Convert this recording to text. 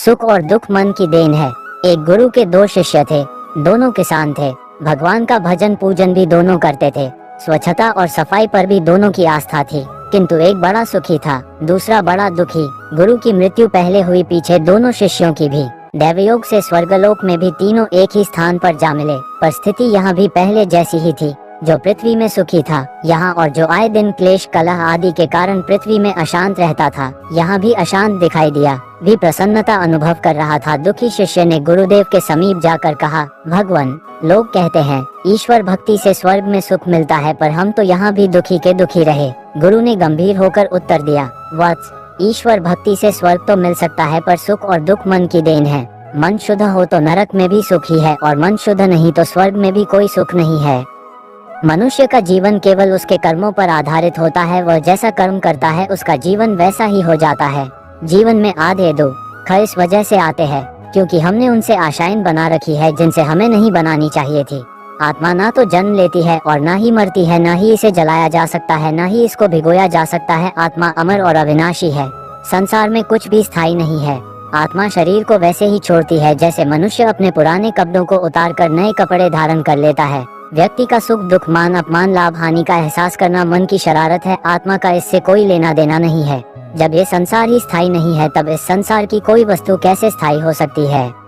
सुख और दुख मन की देन है। एक गुरु के दो शिष्य थे, दोनों किसान थे। भगवान का भजन पूजन भी दोनों करते थे। स्वच्छता और सफाई पर भी दोनों की आस्था थी। किंतु एक बड़ा सुखी था, दूसरा बड़ा दुखी। गुरु की मृत्यु पहले हुई, पीछे दोनों शिष्यों की भी। दैवयोग से स्वर्गलोक में भी तीनों एक ही स्थान पर जा मिले, पर स्थिति यहाँ भी पहले जैसी ही थी। जो पृथ्वी में सुखी था यहाँ, और जो आए दिन क्लेश कलह आदि के कारण पृथ्वी में अशांत रहता था, यहाँ भी अशांत दिखाई दिया, भी प्रसन्नता अनुभव कर रहा था। दुखी शिष्य ने गुरुदेव के समीप जाकर कहा, भगवान, लोग कहते हैं ईश्वर भक्ति से स्वर्ग में सुख मिलता है, पर हम तो यहाँ भी दुखी के दुखी रहे। गुरु ने गंभीर होकर उत्तर दिया, वत्स, ईश्वर भक्ति से स्वर्ग तो मिल सकता है, पर सुख और दुख मन की देन है। मन शुद्ध हो तो नरक में भी सुख ही है, और मन शुद्ध नहीं तो स्वर्ग में भी कोई सुख नहीं है। मनुष्य का जीवन केवल उसके कर्मों पर आधारित होता है। वह जैसा कर्म करता है उसका जीवन वैसा ही हो जाता है। जीवन में आधे दुख इस वजह से आते हैं क्योंकि हमने उनसे आशाएं बना रखी है जिनसे हमें नहीं बनानी चाहिए थी। आत्मा ना तो जन्म लेती है और ना ही मरती है, ना ही इसे जलाया जा सकता है, ना ही इसको भिगोया जा सकता है। आत्मा अमर और अविनाशी है। संसार में कुछ भी स्थायी नहीं है। आत्मा शरीर को वैसे ही छोड़ती है जैसे मनुष्य अपने पुराने कपड़ों को उतार कर नए कपड़े धारण कर लेता है। व्यक्ति का सुख दुख, मान अपमान, लाभ हानि का एहसास करना मन की शरारत है। आत्मा का इससे कोई लेना देना नहीं है। जब ये संसार ही स्थायी नहीं है, तब इस संसार की कोई वस्तु कैसे स्थायी हो सकती है।